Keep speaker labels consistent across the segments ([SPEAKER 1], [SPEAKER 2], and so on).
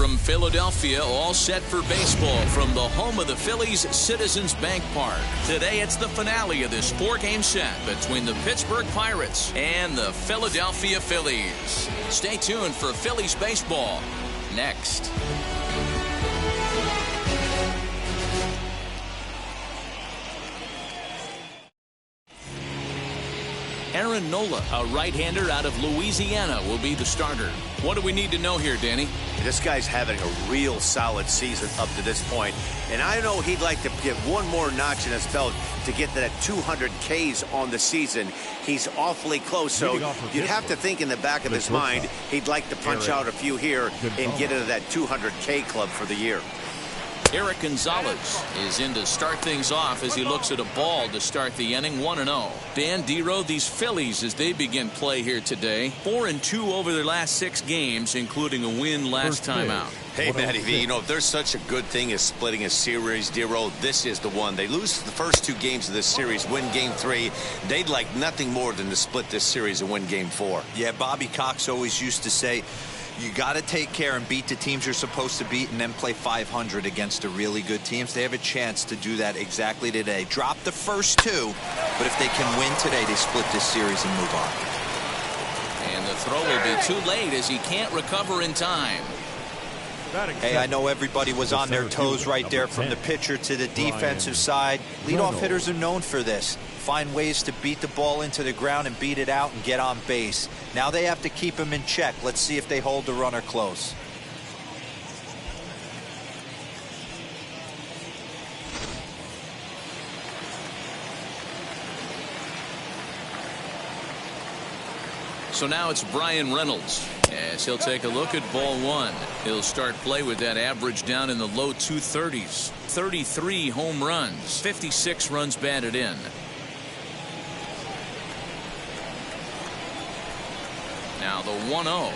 [SPEAKER 1] from Philadelphia, all set for baseball from the home of the Phillies, Citizens Bank Park. Today it's the finale of this 4-game set between the Pittsburgh Pirates and the Philadelphia Phillies. Stay tuned for Phillies baseball next. Aaron Nola, a right-hander out of Louisiana, will be the starter. What do we need to know here, Danny?
[SPEAKER 2] This guy's having a real solid season up to this point, and I know he'd like to get one more notch in his belt to get to that 200 Ks on the season. He's awfully close, so you'd have to think in the back of his mind he'd like to punch out a few here and get into that 200K club for the year.
[SPEAKER 1] Eric Gonzalez is in to start things off as he looks at a ball to start the inning. 1-0. Dan Dero, these Phillies, as they begin play here today, 4-2 over their last 6 games, including a win last time out.
[SPEAKER 2] Hey, Matty V, you know, if there's such a good thing as splitting a series, Dero, this is the one. They lose the first 2 games of this series, win game 3. They'd like nothing more than to split this series and win game 4.
[SPEAKER 3] Yeah, Bobby Cox always used to say, you got to take care and beat the teams you're supposed to beat and then play 500 against the really good teams. They have a chance to do that exactly today. Drop the first 2, but if they can win today, they split this series and move on.
[SPEAKER 1] And the throw will be too late as he can't recover in time.
[SPEAKER 3] Hey, I know everybody was on their toes right there from the pitcher to the defensive side. Leadoff hitters are known for this. Find ways to beat the ball into the ground and beat it out and get on base. Now they have to keep him in check. Let's see if they hold the runner close.
[SPEAKER 1] So now it's Brian Reynolds as he'll take a look at ball 1. He'll start play with that average down in the low 230s. 33 home runs, 56 runs batted in. Now the 1-0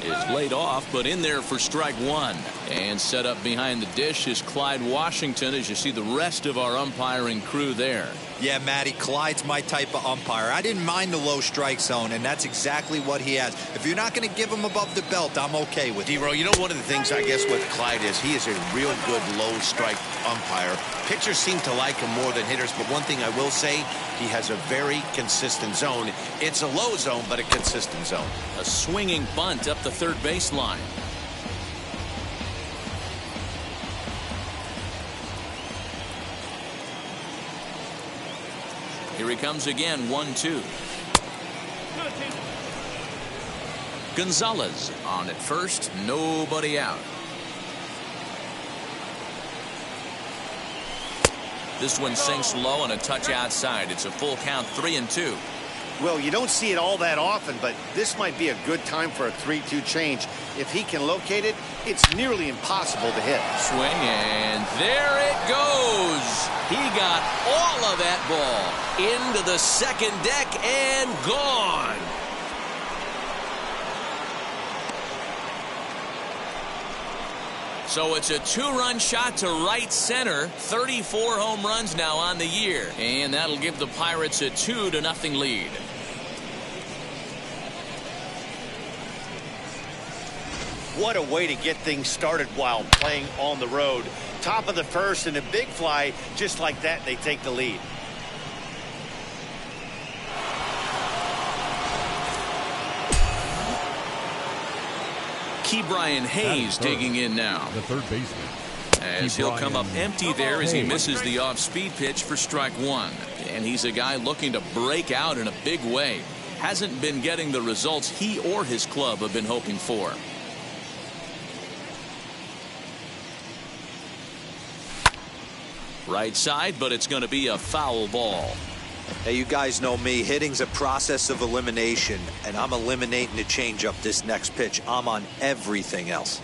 [SPEAKER 1] is laid off, but in there for strike 1. And set up behind the dish is Clyde Washington as you see the rest of our umpiring crew there.
[SPEAKER 3] Yeah, Matty, Clyde's my type of umpire. I didn't mind the low strike zone, and that's exactly what he has. If you're not going to give him above the belt, I'm okay with it.
[SPEAKER 2] Dero, you know, one of the things I guess with Clyde is he is a real good low strike umpire. Pitchers seem to like him more than hitters, but one thing I will say, he has a very consistent zone. It's a low zone, but a consistent zone.
[SPEAKER 1] A swinging bunt up the third baseline. Here he comes again, 1-2. Gonzalez on at first, nobody out. This one sinks low and a touch outside. It's a full count, 3-2.
[SPEAKER 2] Well, you don't see it all that often, but this might be a good time for a 3-2 change. If he can locate it, it's nearly impossible to hit.
[SPEAKER 1] Swing, and there it goes. He got all of that ball into the second deck and gone. So it's a 2-run shot to right center. 34 home runs now on the year. And that'll give the Pirates a 2-0 lead.
[SPEAKER 2] What a way to get things started while playing on the road. Top of the first and a big fly. Just like that, they take the lead.
[SPEAKER 1] Brian Hayes digging in now.
[SPEAKER 4] The third baseman.
[SPEAKER 1] As he'll come up empty there as he misses the off-speed pitch for strike 1. And he's a guy looking to break out in a big way. Hasn't been getting the results he or his club have been hoping for. Right side, but it's going to be a foul ball.
[SPEAKER 3] Hey, you guys know me. Hitting's a process of elimination, and I'm eliminating the changeup this next pitch. I'm on everything else.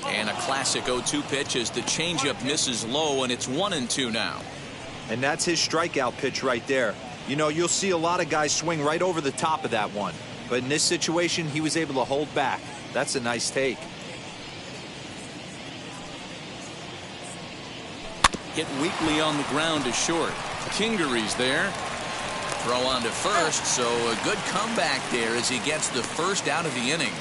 [SPEAKER 1] And a classic 0-2 pitch as the changeup misses low, and it's 1-2 now.
[SPEAKER 3] And that's his strikeout pitch right there. You know, you'll see a lot of guys swing right over the top of that one. But in this situation, he was able to hold back. That's a nice take.
[SPEAKER 1] Hit weakly on the ground to short. Kingery's there. Throw on to first, so a good comeback there as he gets the first out of the inning.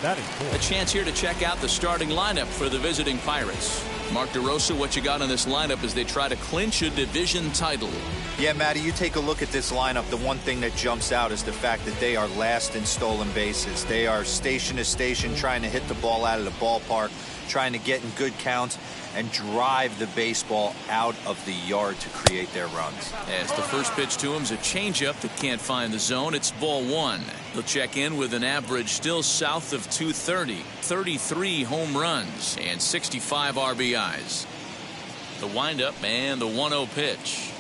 [SPEAKER 1] A chance here to check out the starting lineup for the visiting Pirates. Mark DeRosa, what you got on this lineup as they try to clinch a division title?
[SPEAKER 3] Yeah, Matty, you take a look at this lineup. The one thing that jumps out is the fact that they are last in stolen bases. They are station to station trying to hit the ball out of the ballpark, trying to get in good counts and drive the baseball out of the yard to create their runs.
[SPEAKER 1] As the first pitch to him is a changeup that can't find the zone. It's ball one. He'll check in with an average still south of 230, 33 home runs, and 65 RBIs. The windup and the 1-0 pitch.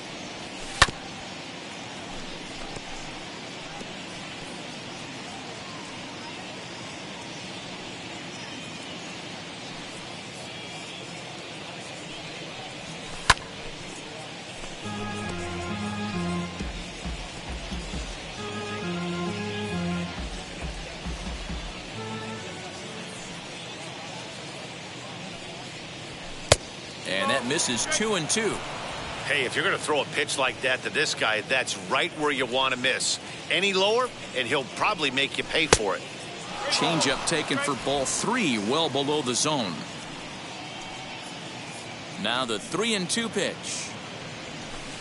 [SPEAKER 1] And that misses 2-2.
[SPEAKER 2] Hey, if you're going to throw a pitch like that to this guy, that's right where you want to miss. Any lower, and he'll probably make you pay for it.
[SPEAKER 1] Changeup taken for ball three, well below the zone. Now the 3-2 pitch.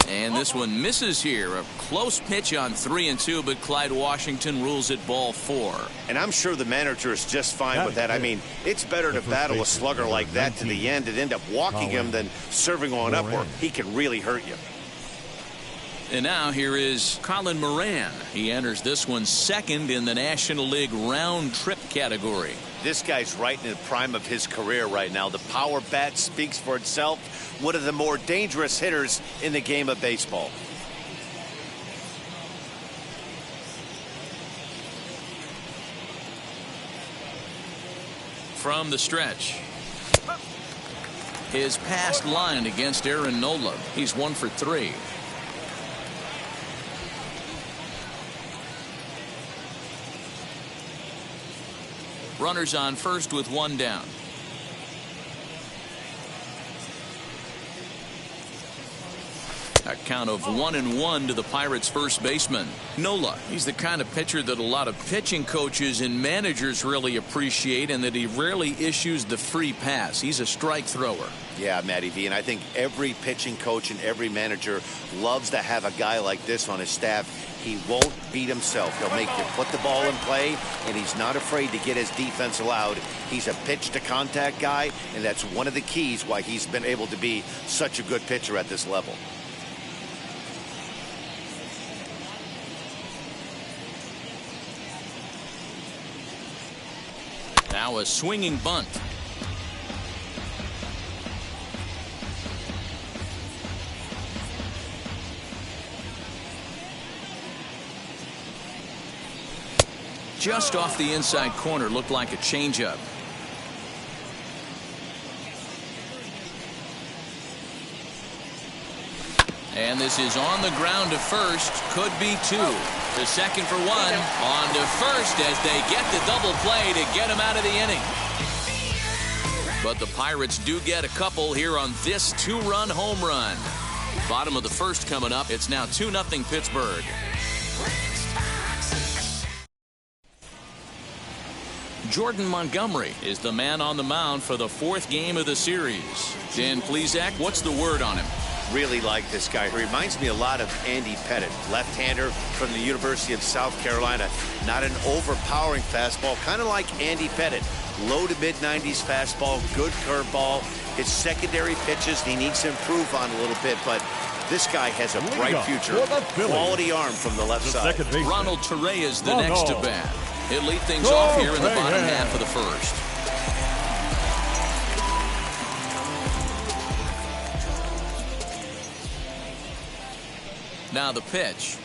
[SPEAKER 1] And this one misses here. A close pitch on 3-2, but Clyde Washington rules it ball four.
[SPEAKER 2] And I'm sure the manager is just fine with that. I mean, it's better to battle a slugger like that to the end and end up walking him than serving on up where he can really hurt you.
[SPEAKER 1] And now here is Colin Moran. He enters this one second in the National League round trip category.
[SPEAKER 2] This guy's right in the prime of his career right now. The power bat speaks for itself. One of the more dangerous hitters in the game of baseball.
[SPEAKER 1] From the stretch. His past line against Aaron Nola. He's 1 for 3. Runners on first with one down. A count of 1-1 to the Pirates' first baseman, Nola. He's the kind of pitcher that a lot of pitching coaches and managers really appreciate, and that he rarely issues the free pass. He's a strike thrower.
[SPEAKER 2] Yeah, Matty V, and I think every pitching coach and every manager loves to have a guy like this on his staff. He won't beat himself. He'll make you put the ball in play, and he's not afraid to get his defense allowed. He's a pitch-to-contact guy, and that's one of the keys why he's been able to be such a good pitcher at this level.
[SPEAKER 1] Now a swinging bunt. Just off the inside corner, looked like a changeup. And this is on the ground to first. Could be two. To second for one. On to first as they get the double play to get him out of the inning. But the Pirates do get a couple here on this two-run home run. Bottom of the first coming up. It's now 2-0 Pittsburgh. Jordan Montgomery is the man on the mound for the fourth game of the series. Dan Plesac, what's the word on him?
[SPEAKER 2] Really like this guy. He reminds me a lot of Andy Pettit, left-hander from the University of South Carolina. Not an overpowering fastball, kind of like Andy Pettit. Low to mid-90s fastball, good curveball. His secondary pitches he needs to improve on a little bit, but this guy has a bright future. Quality arm from the left side.
[SPEAKER 1] Ronald Torrey is the next to bat. He'll lead things off here in the bottom half of the first. Now the pitch.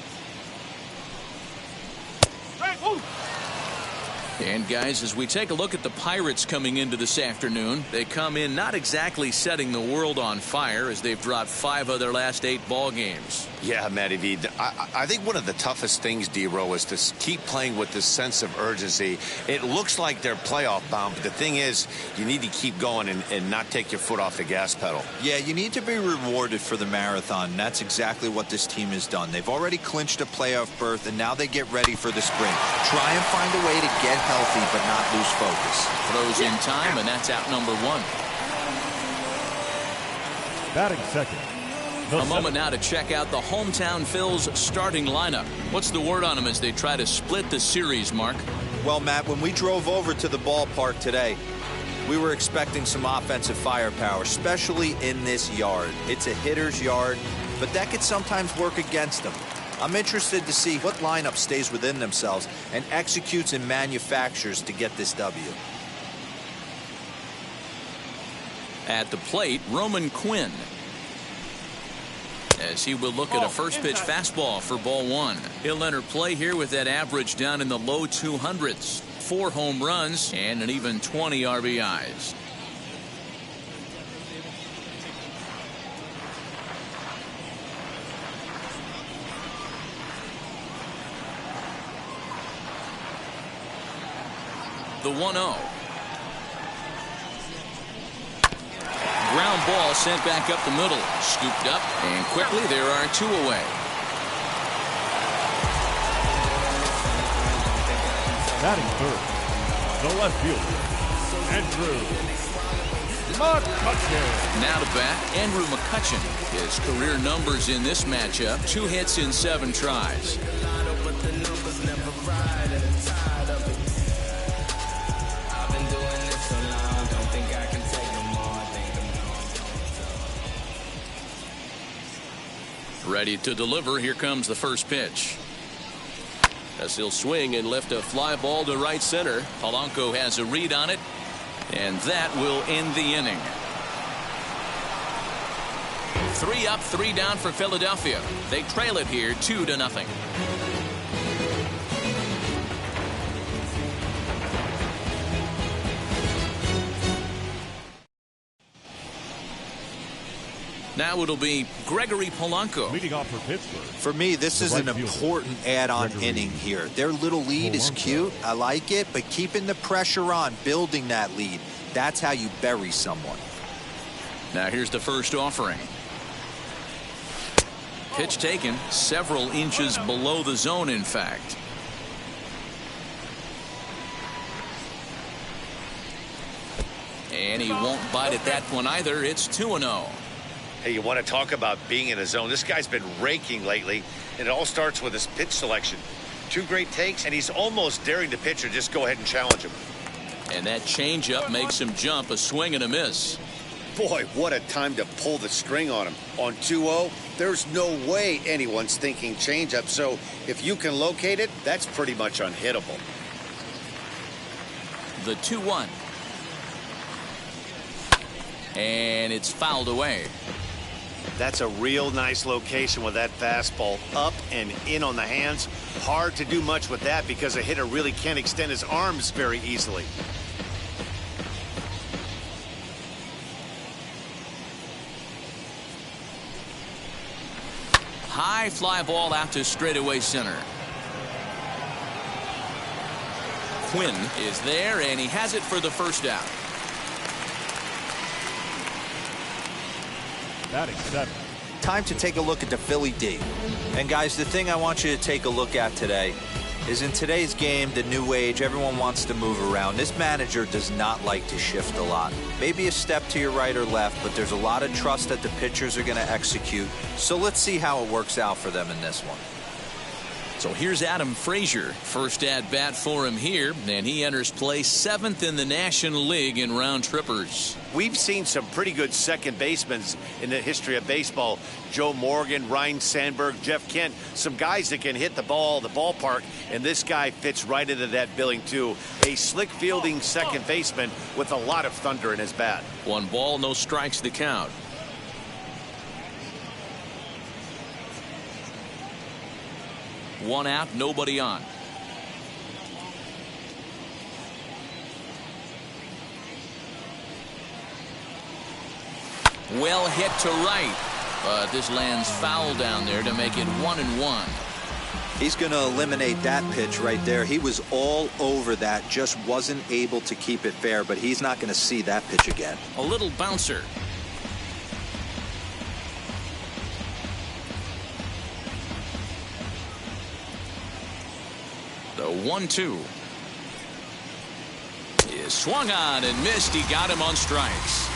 [SPEAKER 1] And guys, as we take a look at the Pirates coming into this afternoon, they come in not exactly setting the world on fire as they've dropped 5 of their last 8 ball games.
[SPEAKER 2] Yeah, Matty V. I think one of the toughest things, D-Row, is to keep playing with this sense of urgency. It looks like they're playoff bound, but the thing is, you need to keep going and not take your foot off the gas pedal.
[SPEAKER 3] Yeah, you need to be rewarded for the marathon. That's exactly what this team has done. They've already clinched a playoff berth, and now they get ready for the spring. Try and find a way to get healthy but not lose focus.
[SPEAKER 1] Throws in time, and that's out number one.
[SPEAKER 4] Batting second.
[SPEAKER 1] A moment now to check out the hometown Phils starting lineup. What's the word on them as they try to split the series, Mark?
[SPEAKER 3] Well, Matt, when we drove over to the ballpark today, we were expecting some offensive firepower, especially in this yard. It's a hitter's yard, but that could sometimes work against them. I'm interested to see what lineup stays within themselves and executes and manufactures to get this W.
[SPEAKER 1] At the plate, Roman Quinn, as he will look at a first pitch fastball for ball one. He'll enter play here with that average down in the low 200s. 4 home runs and an even 20 RBIs. The 1-0. Ground ball sent back up the middle. Scooped up, and quickly there are 2 away.
[SPEAKER 4] Batting third, the left fielder, Andrew McCutchen.
[SPEAKER 1] Now to bat, Andrew McCutchen. His career numbers in this matchup: 2 hits in 7 tries. Ready to deliver. Here comes the first pitch. As he'll swing and lift a fly ball to right center. Polanco has a read on it, and that will end the inning. 3 up, 3 down for Philadelphia. They trail it here 2-0. Now it'll be Gregory Polanco.
[SPEAKER 4] Leading off for Pittsburgh.
[SPEAKER 3] For me, this is an important add-on inning here. Their little lead is cute. I like it, but keeping the pressure on, building that lead, that's how you bury someone.
[SPEAKER 1] Now here's the first offering. Pitch taken several inches below the zone, in fact. And he won't bite at that one either. It's 2-0.
[SPEAKER 2] Hey, you want to talk about being in a zone? This guy's been raking lately, and it all starts with his pitch selection. 2 great takes, and he's almost daring the pitcher just go ahead and challenge him.
[SPEAKER 1] And that changeup makes him jump. A swing and a miss.
[SPEAKER 2] Boy, what a time to pull the string on him. On 2-0, there's no way anyone's thinking changeup, so if you can locate it, that's pretty much unhittable.
[SPEAKER 1] The 2-1. And it's fouled away.
[SPEAKER 2] That's a real nice location with that fastball up and in on the hands. Hard to do much with that because a hitter really can't extend his arms very easily.
[SPEAKER 1] High fly ball out to straightaway center. Quinn is there, and he has it for the first out.
[SPEAKER 4] Batting seventh.
[SPEAKER 3] Time to take a look at the Philly D. And guys, the thing I want you to take a look at today is in today's game, the new age, everyone wants to move around. This manager does not like to shift a lot. Maybe a step to your right or left, but there's a lot of trust that the pitchers are going to execute. So let's see how it works out for them in this one.
[SPEAKER 1] So here's Adam Frazier. First at bat for him here, and he enters play 7th in the National League in round trippers.
[SPEAKER 2] We've seen some pretty good second basemen in the history of baseball. Joe Morgan, Ryan Sandberg, Jeff Kent, some guys that can hit the ball, the ballpark, and this guy fits right into that billing too. A slick fielding second baseman with a lot of thunder in his bat.
[SPEAKER 1] 1 ball, no strikes to count. One out, nobody on. Well hit to right, but this lands foul down there to make it 1-1.
[SPEAKER 3] He's going to eliminate that pitch right there. He was all over that, just wasn't able to keep it fair, but he's not going to see that pitch again.
[SPEAKER 1] A little bouncer. The 1-2. Swung on and missed. He got him on strikes.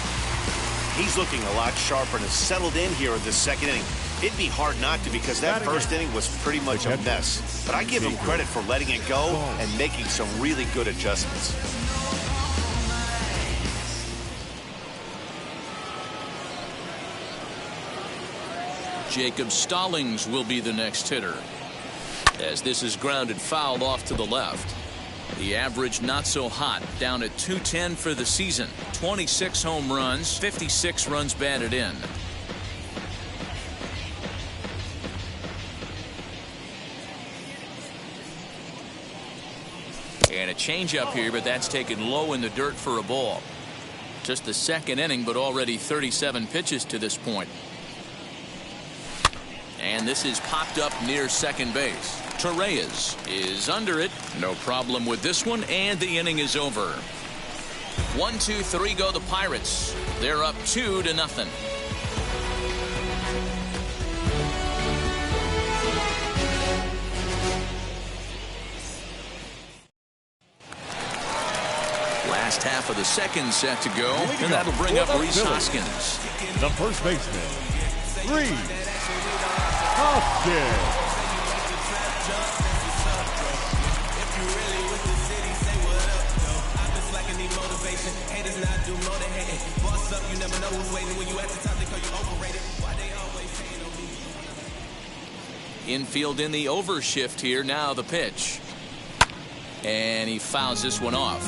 [SPEAKER 2] He's looking a lot sharper and has settled in here in this second inning. It'd be hard not to, because that first inning was pretty much a mess. But I give him credit for letting it go and making some really good adjustments.
[SPEAKER 1] Jacob Stallings will be the next hitter, as this is grounded foul off to the left. The average not so hot, down at 210 for the season. 26 home runs, 56 runs batted in. And a changeup here, but that's taken low in the dirt for a ball. Just the second inning, but already 37 pitches to this point. And this is popped up near second base. Torreyes is under it. No problem with this one, and the inning is over. 1, 2, 3 go the Pirates. They're up 2-0. Last half of the second set to go, and that'll bring up Rhys Hoskins.
[SPEAKER 4] The first baseman, Rhys Hoskins.
[SPEAKER 1] Infield in the overshift here. Now the pitch. And he fouls this one off.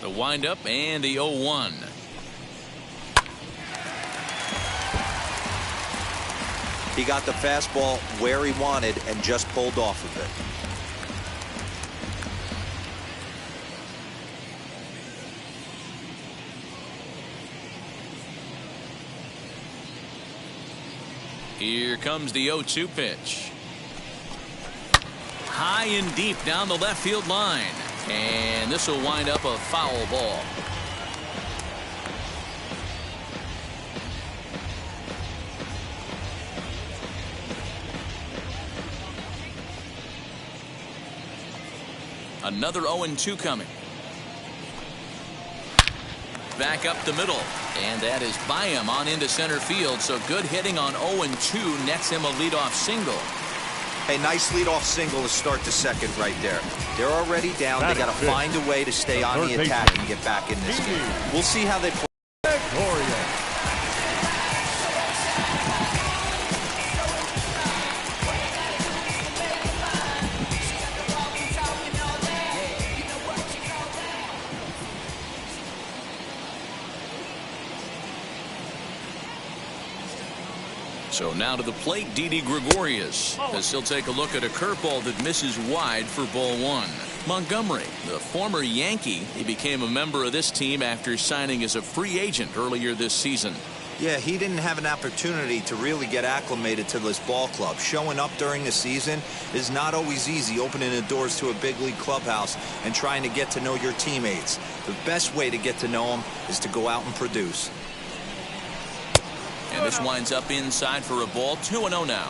[SPEAKER 1] The windup and the 0-1.
[SPEAKER 3] He got the fastball where he wanted and just pulled off of
[SPEAKER 1] it. Here comes the 0-2 pitch. High and deep down the left field line. And this will wind up a foul ball. Another 0-2 coming. Back up the middle. And that is by him on into center field. So good hitting on 0-2 nets him a leadoff single.
[SPEAKER 3] A nice leadoff single to start the second right there. They're already down. They got to find a way to stay on the attack and get back in this game. We'll see how they play.
[SPEAKER 1] So now to the plate, Didi Gregorius, as he'll take a look at a curveball that misses wide for ball one. Montgomery, the former Yankee, he became a member of this team after signing as a free agent earlier this season.
[SPEAKER 3] Yeah, he didn't have an opportunity to really get acclimated to this ball club. Showing up during the season is not always easy, opening the doors to a big league clubhouse and trying to get to know your teammates. The best way to get to know them is to go out and produce.
[SPEAKER 1] And this winds up inside for a ball. 2-0 now.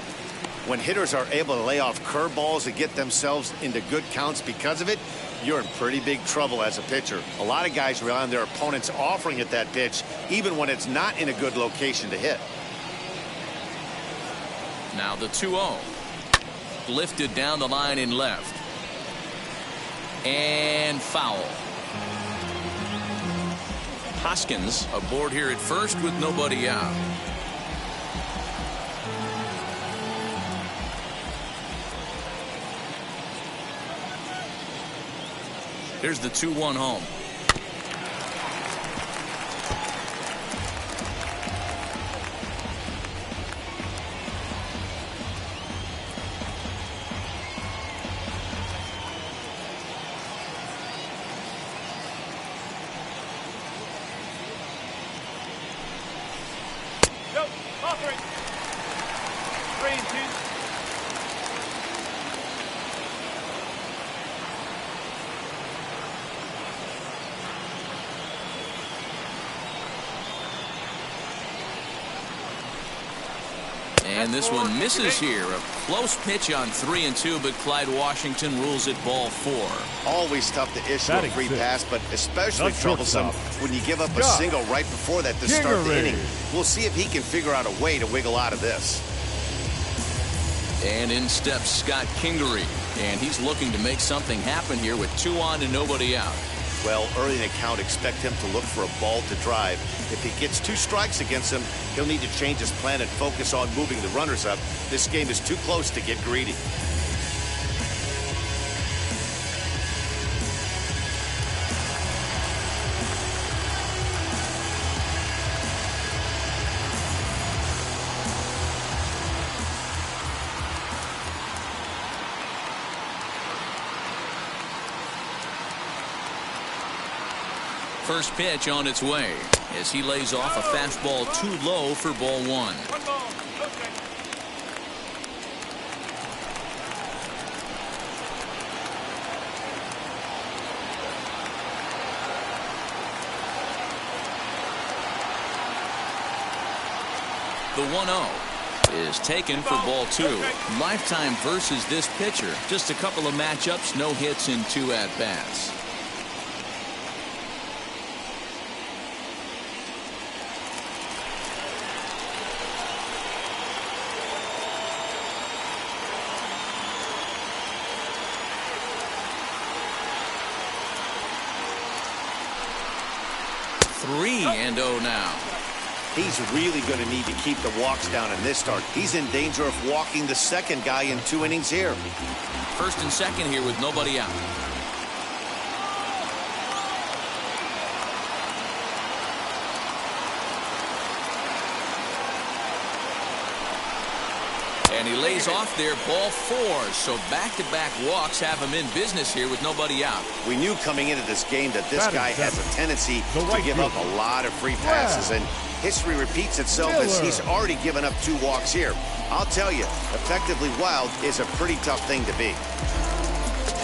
[SPEAKER 2] When hitters are able to lay off curveballs and get themselves into good counts because of it, you're in pretty big trouble as a pitcher. A lot of guys rely on their opponents offering at that pitch, even when it's not in a good location to hit.
[SPEAKER 1] Now the 2-0. Lifted down the line in left. And foul. Hoskins aboard here at first with nobody out. Here's the 2-1 home. And this one misses here. A close pitch on 3-2, but Clyde Washington rules it ball 4.
[SPEAKER 2] Always tough to issue a free pass, but especially troublesome when you give up a single right before that to start the inning. We'll see if he can figure out a way to wiggle out of this.
[SPEAKER 1] And in steps Scott Kingery, and he's looking to make something happen here with 2 on and nobody out.
[SPEAKER 2] Well, early in the count, expect him to look for a ball to drive. If he gets 2 strikes against him, he'll need to change his plan and focus on moving the runners up. This game is too close to get greedy.
[SPEAKER 1] First pitch on its way as he lays off a fastball too low for ball 1. The 1-0 is taken for ball 2. Lifetime versus this pitcher. Just a couple of matchups, no hits in 2 at-bats. And 0 now.
[SPEAKER 2] He's really going to need to keep the walks down in this start. He's in danger of walking the second guy in 2 innings here.
[SPEAKER 1] First and second here with nobody out. And he lays off there, ball 4. So back-to-back walks have him in business here with nobody out.
[SPEAKER 2] We knew coming into this game that this guy has a tendency to give up a lot of free passes, and history repeats itself as he's already given up 2 walks here. I'll tell you, effectively wild is a pretty tough thing to be.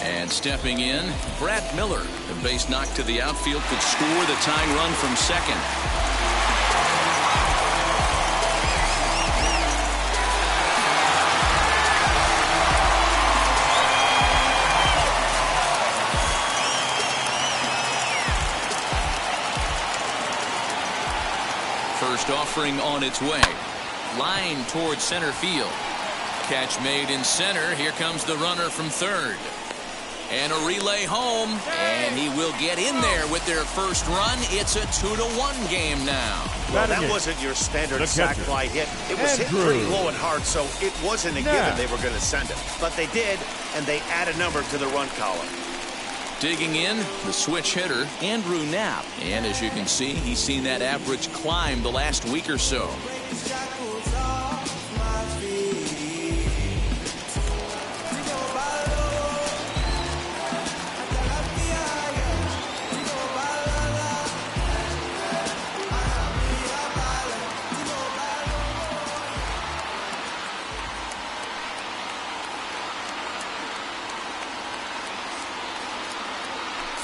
[SPEAKER 1] And stepping in, Brad Miller. The base knock to the outfield could score the tying run from second. First offering on its way. Line towards center field. Catch made in center. Here comes the runner from third. And a relay home. And he will get in there with their first run. It's a 2-1 game now.
[SPEAKER 2] Well, that wasn't your standard sac fly hit. It was hit pretty low and hard, so it wasn't a given they were going to send it. But they did, and they add a number to the run column.
[SPEAKER 1] Digging in, the switch hitter, Andrew Knapp. And as you can see, he's seen that average climb the last week or so.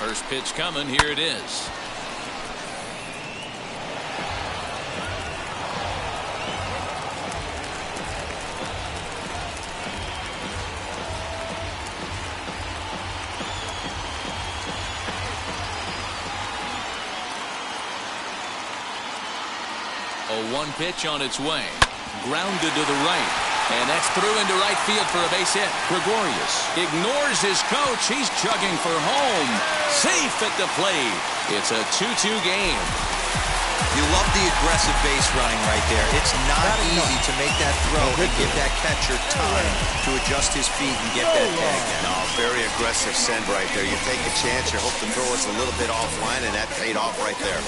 [SPEAKER 1] First pitch coming. Here it is. A 1 pitch on its way. Grounded to the right. And that's through into right field for a base hit. Gregorius ignores his coach. He's chugging for home. Safe at the plate. It's a 2-2 game.
[SPEAKER 3] You love the aggressive base running right there. It's not easy to make that throw and give that catcher time to adjust his feet and get that tag down.
[SPEAKER 2] No, very aggressive send right there. You take a chance, you hope to throw us a little bit offline, and that paid off right there.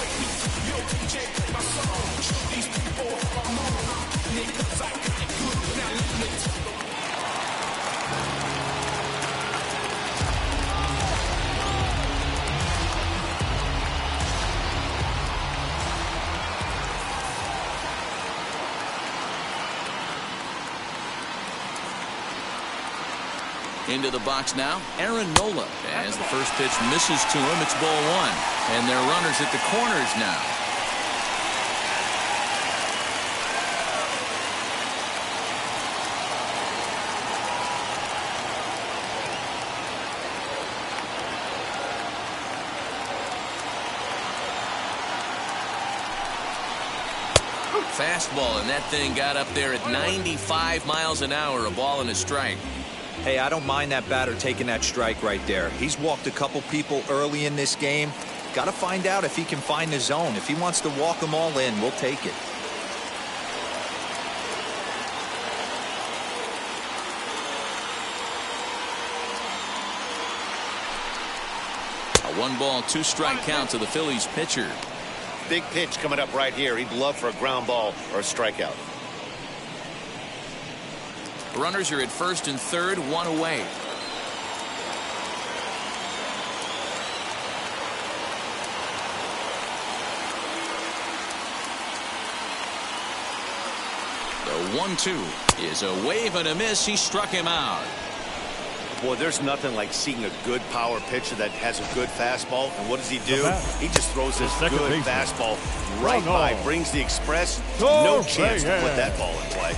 [SPEAKER 1] Into the box now, Aaron Nola. As the first pitch misses to him, it's ball 1. And they're runners at the corners now. Fastball, and that thing got up there at 95 miles an hour, a ball and a strike.
[SPEAKER 3] Hey, I don't mind that batter taking that strike right there. He's walked a couple people early in this game. Got to find out if he can find the zone. If he wants to walk them all in, we'll take it.
[SPEAKER 1] A 1-ball, 2-strike count to the Phillies pitcher.
[SPEAKER 2] Big pitch coming up right here. He'd love for a ground ball or a strikeout.
[SPEAKER 1] Runners are at first and third, 1 away. The 1-2 is a wave and a miss. He struck him out.
[SPEAKER 2] Boy, there's nothing like seeing a good power pitcher that has a good fastball. And what does he do? He just throws this good fastball right by, brings the express. No chance to put that ball in play.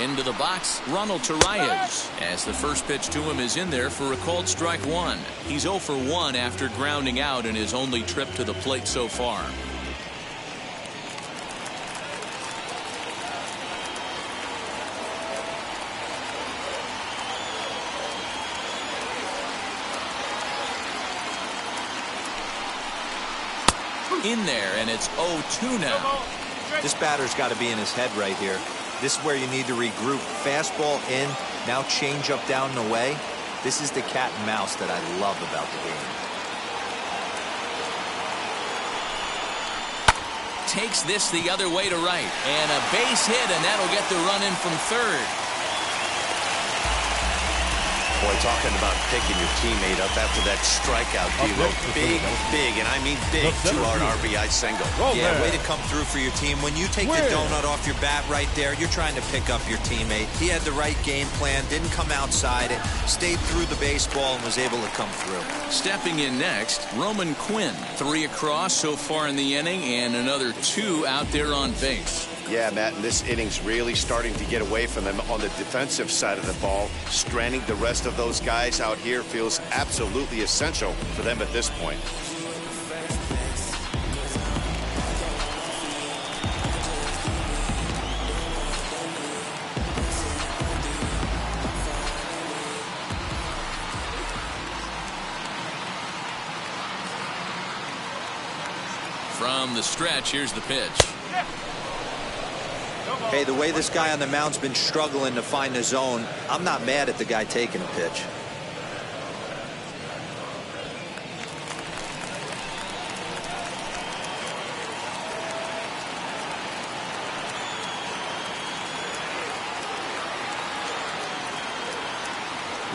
[SPEAKER 1] Into the box, Ronald Torreyes, as the first pitch to him is in there for a called strike 1. He's 0 for 1 after grounding out in his only trip to the plate so far. In there, and it's 0-2 now.
[SPEAKER 3] This batter's got to be in his head right here. This is where you need to regroup. Fastball in, now change up down and away. This is the cat and mouse that I love about the game.
[SPEAKER 1] Takes this the other way to right, and a base hit, and that'll get the run in from third.
[SPEAKER 2] Boy, talking about picking your teammate up after that strikeout, D-Lo. Big, and I mean big, 2-run RBI single.
[SPEAKER 3] Yeah, way to come through for your team. When you take the donut off your bat right there, you're trying to pick up your teammate. He had the right game plan, didn't come outside it, stayed through the baseball, and was able to come through.
[SPEAKER 1] Stepping in next, Roman Quinn. 3 across so far in the inning, and another 2 out there on base.
[SPEAKER 2] Yeah, Matt, and this inning's really starting to get away from them on the defensive side of the ball. Stranding the rest of those guys out here feels absolutely essential for them at this point.
[SPEAKER 1] From the stretch, here's the pitch.
[SPEAKER 3] Hey, the way this guy on the mound's been struggling to find the zone, I'm not mad at the guy taking a pitch.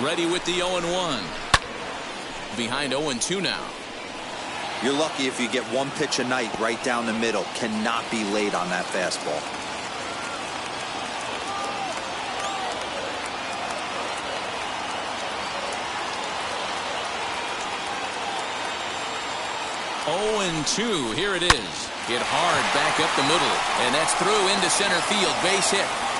[SPEAKER 1] Ready with the 0-1. Behind 0-2 now.
[SPEAKER 3] You're lucky if you get one pitch a night right down the middle. Cannot be late on that fastball.
[SPEAKER 1] Here it is. Hit hard back up the middle, and that's through into center field. Base hit.